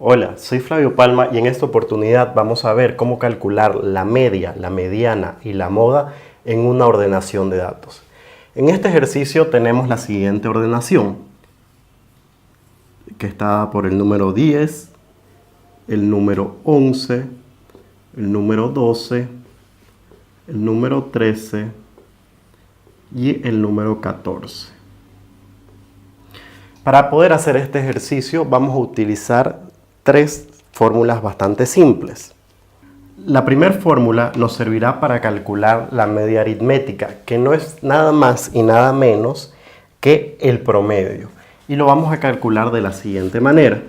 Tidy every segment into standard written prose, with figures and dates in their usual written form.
Hola, soy Flavio Palma y en esta oportunidad vamos a ver cómo calcular la media, la mediana y la moda en una ordenación de datos. En este ejercicio tenemos la siguiente ordenación, que está por el número 10, el número 11, el número 12, el número 13 y el número 14. Para poder hacer este ejercicio vamos a utilizar tres fórmulas bastante simples. La primera fórmula nos servirá para calcular la media aritmética, que no es nada más y nada menos que el promedio. Y lo vamos a calcular de la siguiente manera.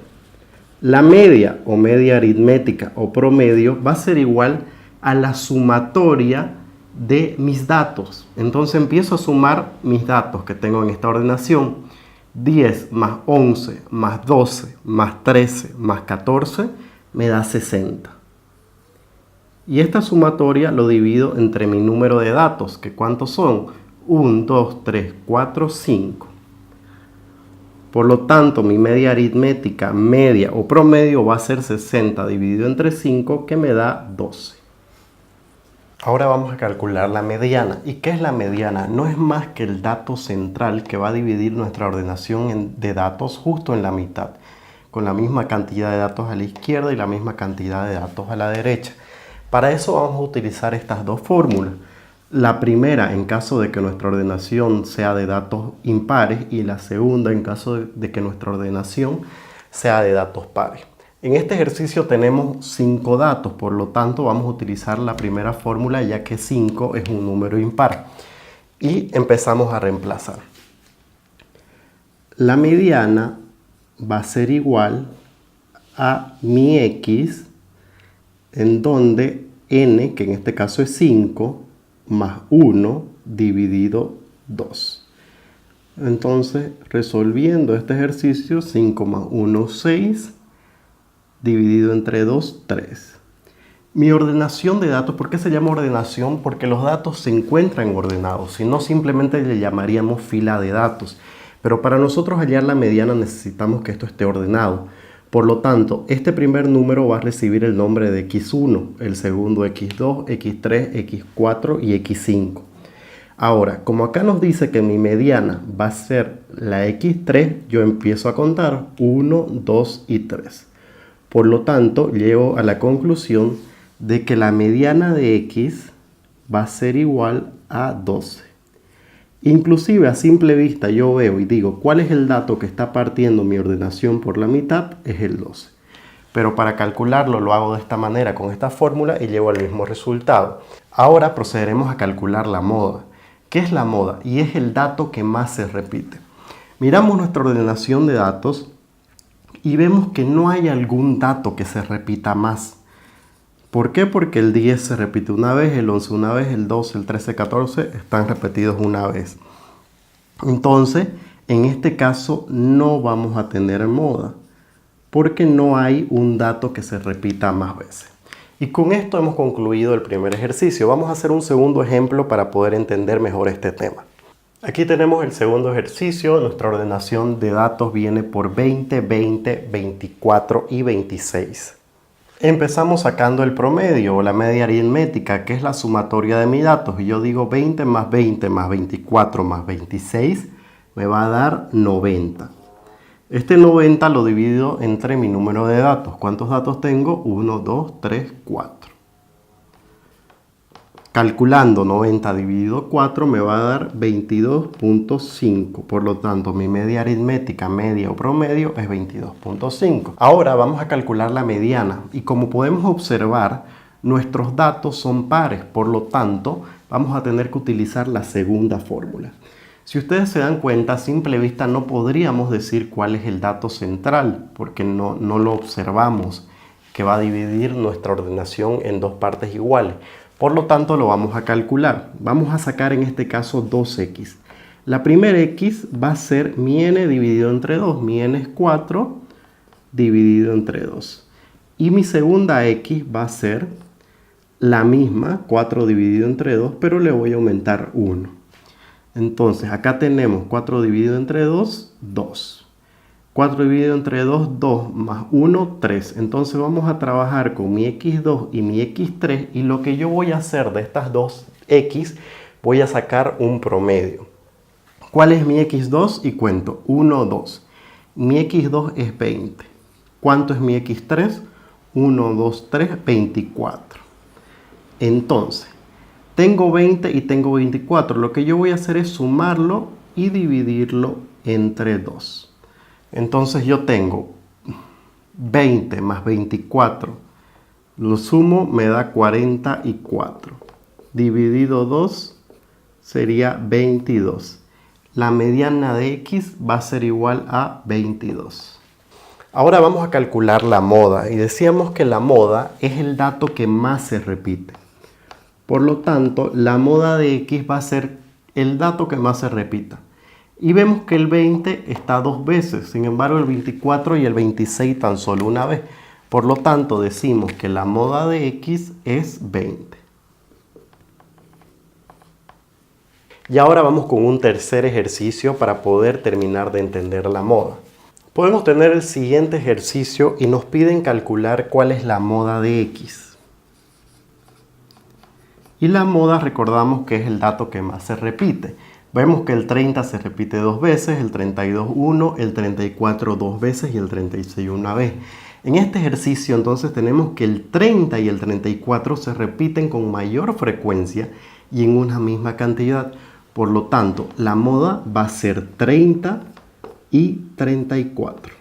La media o media aritmética o promedio va a ser igual a la sumatoria de mis datos. Entonces empiezo a sumar mis datos que tengo en esta ordenación. 10 más 11 más 12 más 13 más 14 me da 60. Y esta sumatoria lo divido entre mi número de datos, que ¿cuántos son? 1, 2, 3, 4, 5. Por lo tanto, mi media aritmética, media o promedio va a ser 60 dividido entre 5, que me da 12. Ahora vamos a calcular la mediana. ¿Y qué es la mediana? No es más que el dato central que va a dividir nuestra ordenación de datos justo en la mitad, con la misma cantidad de datos a la izquierda y la misma cantidad de datos a la derecha. Para eso vamos a utilizar estas dos fórmulas. La primera en caso de que nuestra ordenación sea de datos impares y la segunda en caso de que nuestra ordenación sea de datos pares. En este ejercicio tenemos 5 datos, por lo tanto vamos a utilizar la primera fórmula ya que 5 es un número impar. Y empezamos a reemplazar. La mediana va a ser igual a mi x, en donde n, que en este caso es 5, más 1 dividido 2. Entonces, resolviendo este ejercicio, 5 más 1, 6. Dividido entre 2, 3. Mi ordenación de datos, ¿por qué se llama ordenación? Porque los datos se encuentran ordenados, si no simplemente le llamaríamos fila de datos. Pero para nosotros hallar la mediana necesitamos que esto esté ordenado. Por lo tanto, este primer número va a recibir el nombre de x1, el segundo x2, x3, x4 y x5. Ahora, como acá nos dice que mi mediana va a ser la x3, yo empiezo a contar 1, 2 y 3. Por lo tanto, llego a la conclusión de que la mediana de x va a ser igual a 12. Inclusive a simple vista yo veo y digo, ¿cuál es el dato que está partiendo mi ordenación por la mitad? Es el 12. Pero para calcularlo lo hago de esta manera, con esta fórmula, y llego al mismo resultado. Ahora procederemos a calcular la moda. ¿Qué es la moda? Y es el dato que más se repite. Miramos nuestra ordenación de datos y vemos que no hay algún dato que se repita más. ¿Por qué? Porque el 10 se repite una vez, el 11 una vez, el 12, el 13, el 14 están repetidos una vez. Entonces, en este caso no vamos a tener moda, porque no hay un dato que se repita más veces. Y con esto hemos concluido el primer ejercicio. Vamos a hacer un segundo ejemplo para poder entender mejor este tema. Aquí tenemos el segundo ejercicio. Nuestra ordenación de datos viene por 20, 20, 24 y 26. Empezamos sacando el promedio o la media aritmética, que es la sumatoria de mis datos. Y yo digo 20 más 20 más 24 más 26 me va a dar 90. Este 90 lo divido entre mi número de datos. ¿Cuántos datos tengo? 1, 2, 3, 4. Calculando 90 dividido 4 me va a dar 22.5. Por lo tanto, mi media aritmética, media o promedio es 22.5. Ahora vamos a calcular la mediana. Y como podemos observar, nuestros datos son pares. Por lo tanto, vamos a tener que utilizar la segunda fórmula. Si ustedes se dan cuenta, a simple vista no podríamos decir cuál es el dato central, porque no lo observamos, que va a dividir nuestra ordenación en dos partes iguales. Por lo tanto, lo vamos a calcular. Vamos a sacar en este caso 2x. La primera x va a ser mi n dividido entre 2. Mi n es 4 dividido entre 2. Y mi segunda x va a ser la misma, 4 dividido entre 2, pero le voy a aumentar 1. Entonces, acá tenemos 4 dividido entre 2, 2. 4 dividido entre 2, 2 más 1, 3. Entonces vamos a trabajar con mi x2 y mi x3 y lo que yo voy a hacer de estas dos x, voy a sacar un promedio. ¿Cuál es mi x2? Y cuento 1, 2. Mi x2 es 20. ¿Cuánto es mi x3? 1, 2, 3, 24. Entonces, tengo 20 y tengo 24. Lo que yo voy a hacer es sumarlo y dividirlo entre 2. Entonces yo tengo 20 más 24. Lo sumo, me da 44. Dividido 2 sería 22. La mediana de x va a ser igual a 22. Ahora vamos a calcular la moda. Y decíamos que la moda es el dato que más se repite. Por lo tanto, la moda de x va a ser el dato que más se repita. Y vemos que el 20 está dos veces, sin embargo el 24 y el 26 tan solo una vez. Por lo tanto, decimos que la moda de x es 20. Y ahora vamos con un tercer ejercicio para poder terminar de entender la moda. Podemos tener el siguiente ejercicio y nos piden calcular cuál es la moda de x. Y la moda recordamos que es el dato que más se repite. Vemos que el 30 se repite dos veces, el 32 1, el 34 dos veces y el 36 una vez. En este ejercicio entonces tenemos que el 30 y el 34 se repiten con mayor frecuencia y en una misma cantidad. Por lo tanto, la moda va a ser 30 y 34.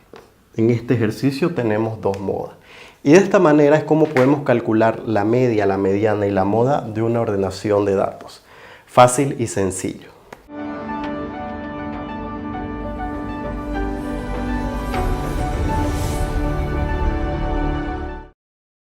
En este ejercicio tenemos dos modas. Y de esta manera es como podemos calcular la media, la mediana y la moda de una ordenación de datos. Fácil y sencillo.